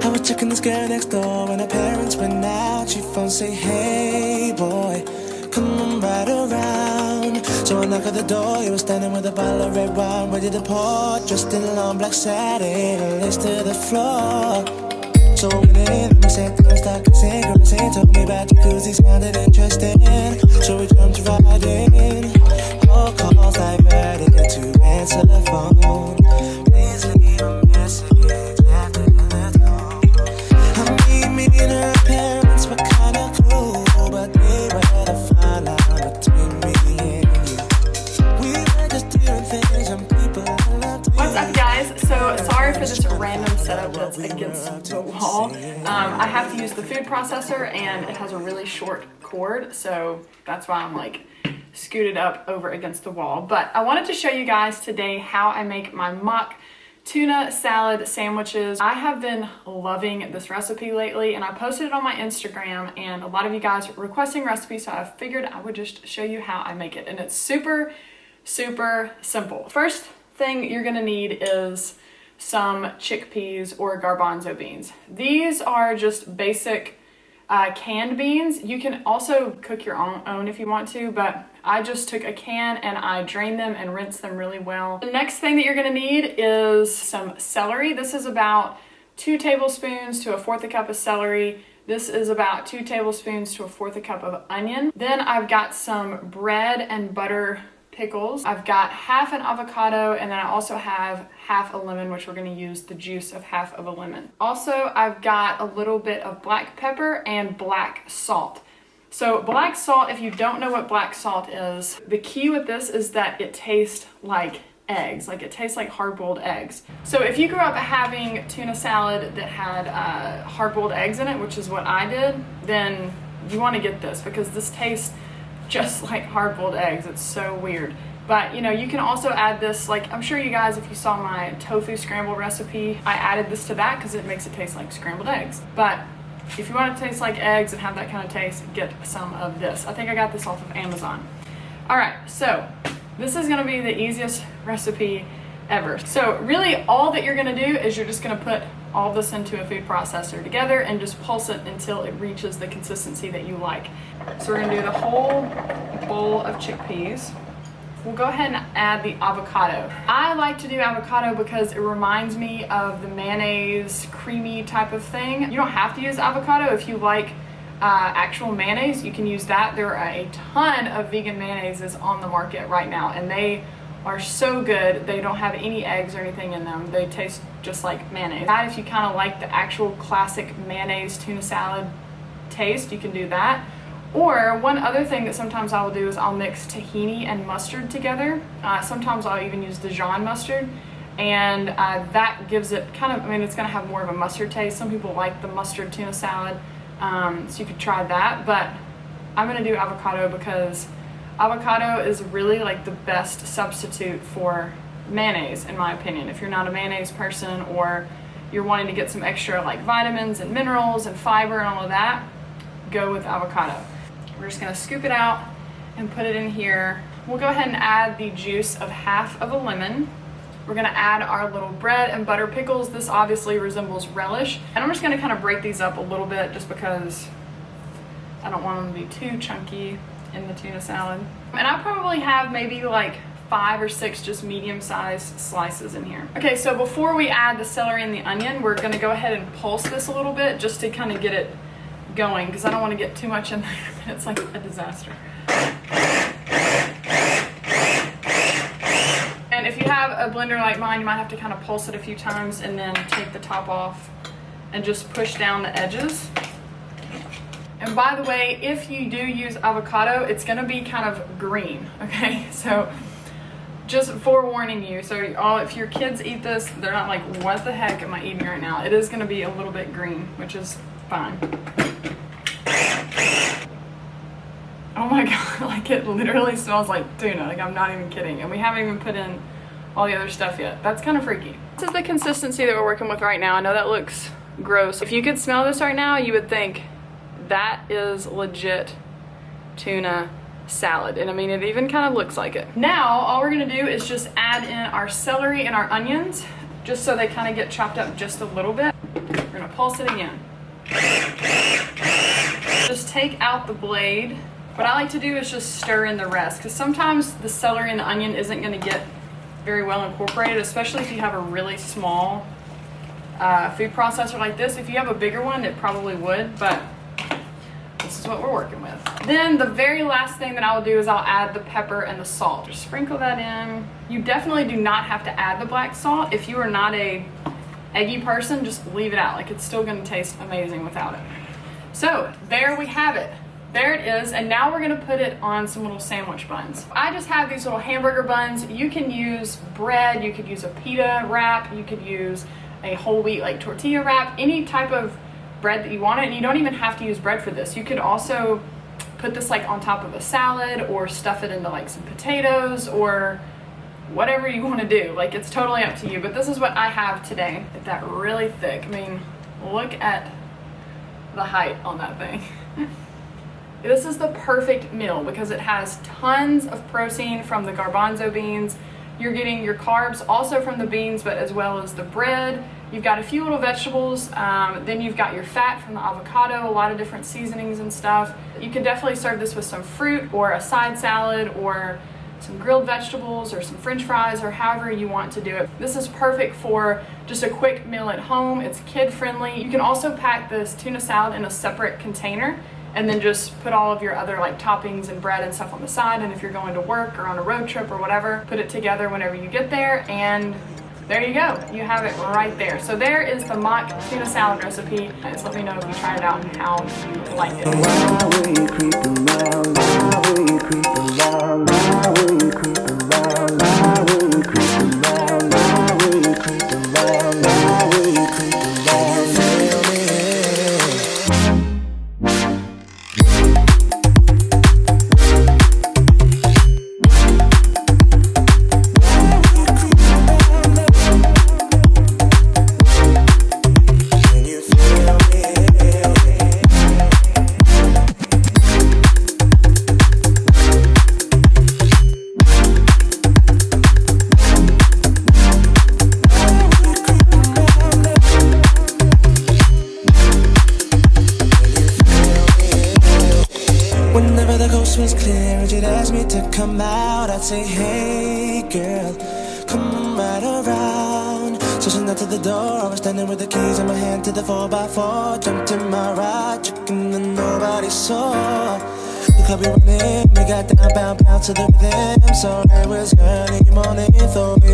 I was checking this girl next door when her parents went out. She phone say, hey boy, come on right around. So I knock at the door, you were standing with a bottle of red wine, ready to pour, dressed in long black satin, lace to the floor. So I went in, I said, girl, stop kissing, girl, saying, told me about jacuzzi, sounded interesting. So we jumped right in, all calls diverted to answer the phone. Please leave a message after the tone. I mean, me and her parents were kinda cool, but they were the fine line between me and you. We were just doing things and people loved you. What's up, guys? So sorry for this random setup that's against the wall. I have to use the food processor and it has a really short cord, so that's why I'm like scooted up over against the wall. But I wanted to show you guys today how I make my mock tuna salad sandwiches. I have been loving this recipe lately and I posted it on my Instagram and a lot of you guys are requesting recipes, so I figured I would just show you how I make it. And it's super simple. First thing you're gonna need is some chickpeas or garbanzo beans. These are just basic canned beans. You can also cook your own if you want to, but I just took a can and I drained them and rinsed them really well. The next thing that you're gonna need is some celery. This is about 2 tablespoons to 1/4 cup of celery. This is about 2 tablespoons to 1/4 cup of onion. Then I've got some bread and butter pickles. I've got half an avocado, and then I also have half a lemon, which we're gonna use the juice of half of a lemon. Also, I've got a little bit of black pepper and black salt. So black salt, if you don't know what black salt is, the key with this is that it tastes like eggs, like it tastes like hard-boiled eggs. So if you grew up having tuna salad that had hard-boiled eggs in it, which is what I did, then you wanna get this because this tastes just like hard-boiled eggs. It's so weird. But you know, you can also add this, like I'm sure you guys, if you saw my tofu scramble recipe, I added this to that because it makes it taste like scrambled eggs. But if you want it to taste like eggs and have that kind of taste, get some of this. I think I got this off of Amazon. All right, so this is gonna be the easiest recipe ever. So really all that you're gonna do is you're just gonna put all this into a food processor together and just pulse it until it reaches the consistency that you like. So we're gonna do the whole bowl of chickpeas. We'll go ahead and add the avocado. I like to do avocado because it reminds me of the mayonnaise creamy type of thing. You don't have to use avocado. If you like actual mayonnaise, you can use that. There are a ton of vegan mayonnaises on the market right now and they are so good. They don't have any eggs or anything in them. They taste just like mayonnaise. If you kind of like the actual classic mayonnaise tuna salad taste, you can do that. Or one other thing that sometimes I will do is I'll mix tahini and mustard together. Sometimes I'll even use Dijon mustard, and that gives it kind of, I mean, it's gonna have more of a mustard taste. Some people like the mustard tuna salad, so you could try that, but I'm gonna do avocado because avocado is really like the best substitute for mayonnaise, in my opinion. If you're not a mayonnaise person or you're wanting to get some extra like vitamins and minerals and fiber and all of that, go with avocado. We're just gonna scoop it out and put it in here. We'll go ahead and add the juice of half of a lemon. We're gonna add our little bread and butter pickles. This obviously resembles relish. And I'm just gonna kind of break these up a little bit just because I don't want them to be too chunky in the tuna salad. And I probably have maybe like 5 or 6 just medium-sized slices in here. Okay, so before we add the celery and the onion, we're gonna go ahead and pulse this a little bit just to kind of get it going because I don't want to get too much in there. It's like a disaster. And if you have a blender like mine, you might have to kind of pulse it a few times and then take the top off and just push down the edges. And by the way, if you do use avocado, it's gonna be kind of green, okay? So just forewarning you. So if your kids eat this, they're not like, what the heck am I eating right now? It is gonna be a little bit green, which is fine. Oh my God, like it literally smells like tuna. Like I'm not even kidding. And we haven't even put in all the other stuff yet. That's kind of freaky. This is the consistency that we're working with right now. I know that looks gross. If you could smell this right now, you would think that is legit tuna salad. And I mean, it even kind of looks like it. Now, all we're gonna do is just add in our celery and our onions, just so they kind of get chopped up just a little bit. We're gonna gonna pulse it again. Just take out the blade. What I like to do is just stir in the rest, because sometimes the celery and the onion isn't gonna get very well incorporated, especially if you have a really small food processor like this. If you have a bigger one, it probably would, but this is what we're working with. Then the very last thing that I'll do is I'll add the pepper and the salt. Just sprinkle that in. You definitely do not have to add the black salt. If you are not a eggy person, just leave it out. Like, it's still gonna taste amazing without it. So there we have it. There it is, and now we're gonna put it on some little sandwich buns. I just have these little hamburger buns. You can use bread, you could use a pita wrap, you could use a whole wheat like tortilla wrap, any type of bread that you want, and you don't even have to use bread for this. You could also put this like on top of a salad or stuff it into like some potatoes or whatever you want to do. Like, it's totally up to you, but this is what I have today. It's that really thick. I mean, look at the height on that thing. This is the perfect meal because it has tons of protein from the garbanzo beans. You're getting your carbs also from the beans, but as well as the bread. You've got a few little vegetables, then you've got your fat from the avocado, a lot of different seasonings and stuff. You could definitely serve this with some fruit or a side salad or some grilled vegetables or some french fries or however you want to do it. This is perfect for just a quick meal at home. It's kid friendly. You can also pack this tuna salad in a separate container and then just put all of your other like toppings and bread and stuff on the side, and if you're going to work or on a road trip or whatever, put it together whenever you get there, and there you go. You have it right there. So there is the mock tuna salad recipe. Just let me know if you tried it out and how you like it. Why will you creep around? Why will you creep around? Why will you creep around? Why will you creep around? Why will you creep around? Why will you creep around? Feel me? Whenever the coast was clear and you'd ask me to come out, I'd say, hey girl, come on right around. So she knocked at the door, I was standing with the keys in my hand to the 4x4. Jumped in my ride, checking and nobody saw. The club we went in, we got down, bound to the rhythm. So it was early morning, thought we